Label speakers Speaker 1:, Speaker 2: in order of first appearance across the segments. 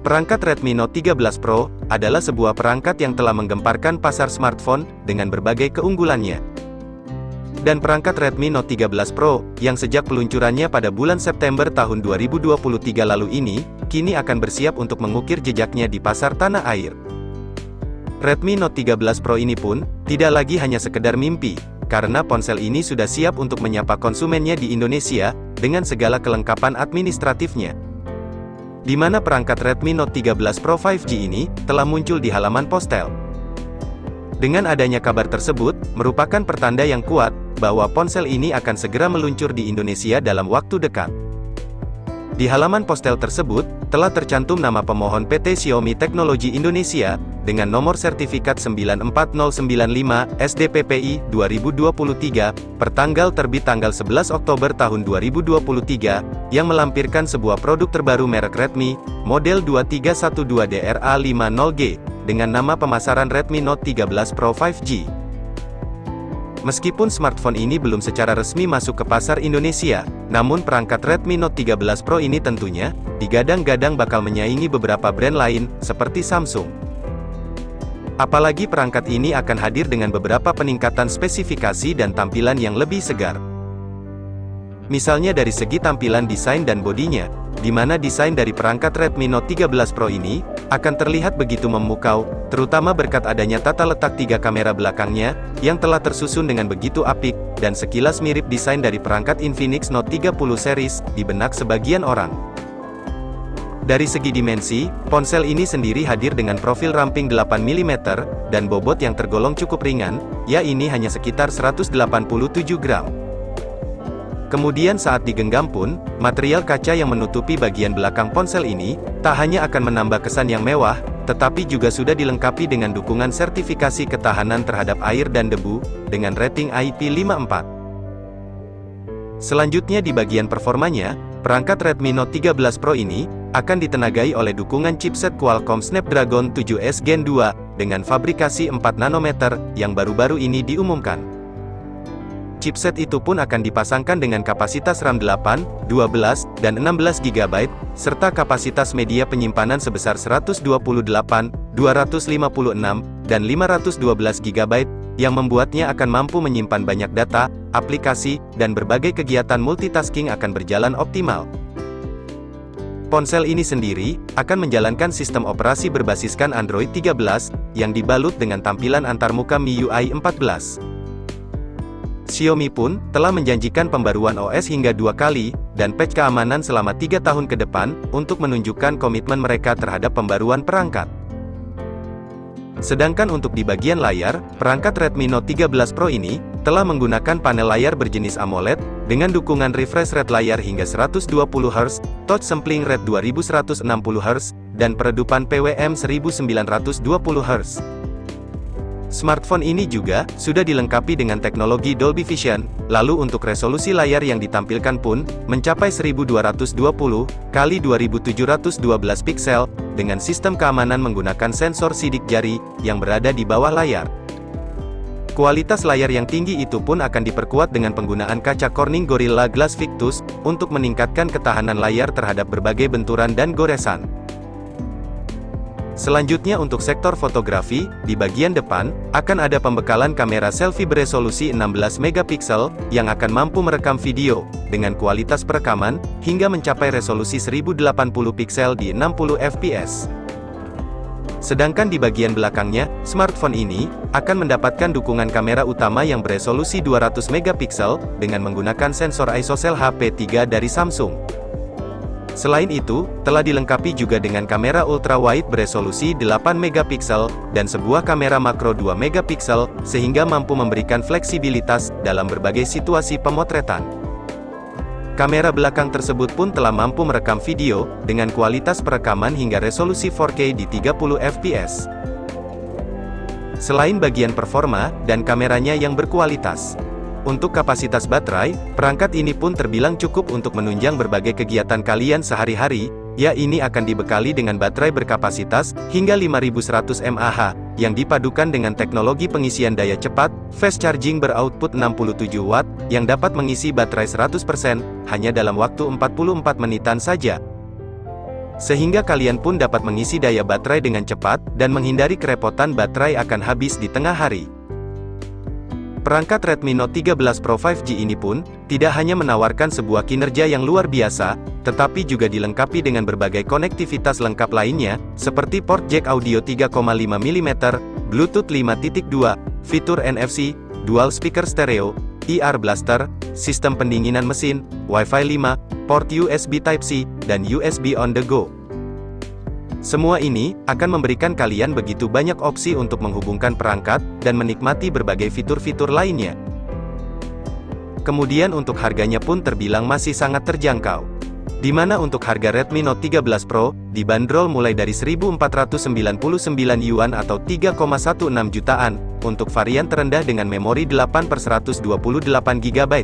Speaker 1: Perangkat Redmi Note 13 Pro adalah sebuah perangkat yang telah menggemparkan pasar smartphone dengan berbagai keunggulannya. Dan perangkat Redmi Note 13 Pro, yang sejak peluncurannya pada bulan September tahun 2023 lalu ini, kini akan bersiap untuk mengukir jejaknya di pasar tanah air. Redmi Note 13 Pro ini pun, tidak lagi hanya sekedar mimpi, karena ponsel ini sudah siap untuk menyapa konsumennya di Indonesia, dengan segala kelengkapan administratifnya. Di mana perangkat Redmi Note 13 Pro 5G ini, telah muncul di halaman Postel. Dengan adanya kabar tersebut, merupakan pertanda yang kuat, bahwa ponsel ini akan segera meluncur di Indonesia dalam waktu dekat. Di halaman Postel tersebut, telah tercantum nama pemohon PT Xiaomi Teknologi Indonesia, dengan nomor sertifikat 94095 SDPPI 2023, pertanggal terbit tanggal 11 Oktober tahun 2023, yang melampirkan sebuah produk terbaru merek Redmi, model 2312DRA50G, dengan nama pemasaran Redmi Note 13 Pro 5G. Meskipun smartphone ini belum secara resmi masuk ke pasar Indonesia, namun perangkat Redmi Note 13 Pro ini tentunya, digadang-gadang bakal menyaingi beberapa brand lain, seperti Samsung. Apalagi perangkat ini akan hadir dengan beberapa peningkatan spesifikasi dan tampilan yang lebih segar. Misalnya dari segi tampilan desain dan bodinya, di mana desain dari perangkat Redmi Note 13 Pro ini, akan terlihat begitu memukau, terutama berkat adanya tata letak 3 kamera belakangnya, yang telah tersusun dengan begitu apik, dan sekilas mirip desain dari perangkat Infinix Note 30 series, di benak sebagian orang. Dari segi dimensi, ponsel ini sendiri hadir dengan profil ramping 8mm, dan bobot yang tergolong cukup ringan, yaitu hanya sekitar 187 gram. Kemudian saat digenggam pun, material kaca yang menutupi bagian belakang ponsel ini, tak hanya akan menambah kesan yang mewah, tetapi juga sudah dilengkapi dengan dukungan sertifikasi ketahanan terhadap air dan debu, dengan rating IP54. Selanjutnya di bagian performanya, perangkat Redmi Note 13 Pro ini, akan ditenagai oleh dukungan chipset Qualcomm Snapdragon 7S Gen 2, dengan fabrikasi 4 nanometer, yang baru-baru ini diumumkan. Chipset itu pun akan dipasangkan dengan kapasitas RAM 8, 12, dan 16 GB, serta kapasitas media penyimpanan sebesar 128, 256, dan 512 GB, yang membuatnya akan mampu menyimpan banyak data, aplikasi, dan berbagai kegiatan multitasking akan berjalan optimal. Ponsel ini sendiri, akan menjalankan sistem operasi berbasiskan Android 13, yang dibalut dengan tampilan antarmuka MIUI 14. Xiaomi pun, telah menjanjikan pembaruan OS hingga 2 kali, dan patch keamanan selama 3 tahun ke depan, untuk menunjukkan komitmen mereka terhadap pembaruan perangkat. Sedangkan untuk di bagian layar, perangkat Redmi Note 13 Pro ini, telah menggunakan panel layar berjenis AMOLED, dengan dukungan refresh rate layar hingga 120Hz, touch sampling rate 2160Hz, dan peredupan PWM 1920Hz. Smartphone ini juga, sudah dilengkapi dengan teknologi Dolby Vision, lalu untuk resolusi layar yang ditampilkan pun, mencapai 1220 x 2712 piksel, dengan sistem keamanan menggunakan sensor sidik jari, yang berada di bawah layar. Kualitas layar yang tinggi itu pun akan diperkuat dengan penggunaan kaca Corning Gorilla Glass Victus, untuk meningkatkan ketahanan layar terhadap berbagai benturan dan goresan. Selanjutnya untuk sektor fotografi, di bagian depan, akan ada pembekalan kamera selfie beresolusi 16 megapiksel, yang akan mampu merekam video, dengan kualitas perekaman, hingga mencapai resolusi 1080 piksel di 60 fps. Sedangkan di bagian belakangnya, smartphone ini, akan mendapatkan dukungan kamera utama yang beresolusi 200 megapiksel, dengan menggunakan sensor ISOCELL HP3 dari Samsung. Selain itu, telah dilengkapi juga dengan kamera ultrawide beresolusi 8 megapiksel, dan sebuah kamera makro 2 megapiksel, sehingga mampu memberikan fleksibilitas, dalam berbagai situasi pemotretan. Kamera belakang tersebut pun telah mampu merekam video, dengan kualitas perekaman hingga resolusi 4K di 30 fps. Selain bagian performa, dan kameranya yang berkualitas. Untuk kapasitas baterai, perangkat ini pun terbilang cukup untuk menunjang berbagai kegiatan kalian sehari-hari, yaitu akan dibekali dengan baterai berkapasitas, hingga 5100 mAh, yang dipadukan dengan teknologi pengisian daya cepat, fast charging beroutput 67 Watt, yang dapat mengisi baterai 100%, hanya dalam waktu 44 menitan saja. Sehingga kalian pun dapat mengisi daya baterai dengan cepat, dan menghindari kerepotan baterai akan habis di tengah hari. Perangkat Redmi Note 13 Pro 5G ini pun, tidak hanya menawarkan sebuah kinerja yang luar biasa, tetapi juga dilengkapi dengan berbagai konektivitas lengkap lainnya, seperti port jack audio 3,5 mm, Bluetooth 5.2, fitur NFC, dual speaker stereo, IR blaster, sistem pendinginan mesin, Wi-Fi 5, port USB Type-C, dan USB on the go. Semua ini akan memberikan kalian begitu banyak opsi untuk menghubungkan perangkat dan menikmati berbagai fitur-fitur lainnya. Kemudian untuk harganya pun terbilang masih sangat terjangkau. Di mana untuk harga Redmi Note 13 Pro dibanderol mulai dari 1.499 Yuan atau 3,16 jutaan untuk varian terendah dengan memori 8/128 GB.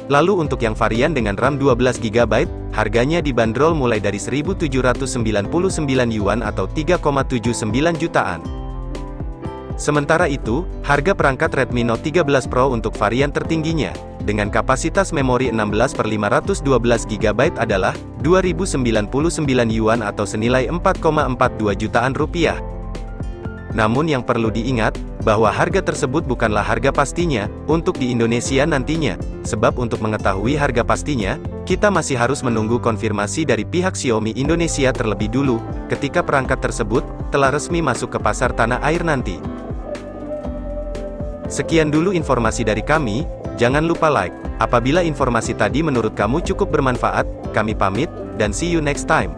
Speaker 1: Lalu untuk yang varian dengan RAM 12 GB, harganya dibanderol mulai dari 1.799 Yuan atau 3,79 jutaan. Sementara itu, harga perangkat Redmi Note 13 Pro untuk varian tertingginya, dengan kapasitas memori 16/512 GB adalah 2.099 Yuan atau senilai 4,42 jutaan rupiah. Namun yang perlu diingat, bahwa harga tersebut bukanlah harga pastinya, untuk di Indonesia nantinya, sebab untuk mengetahui harga pastinya, kita masih harus menunggu konfirmasi dari pihak Xiaomi Indonesia terlebih dulu, ketika perangkat tersebut, telah resmi masuk ke pasar tanah air nanti. Sekian dulu informasi dari kami, jangan lupa like. Apabila informasi tadi menurut kamu cukup bermanfaat, kami pamit, dan see you next time.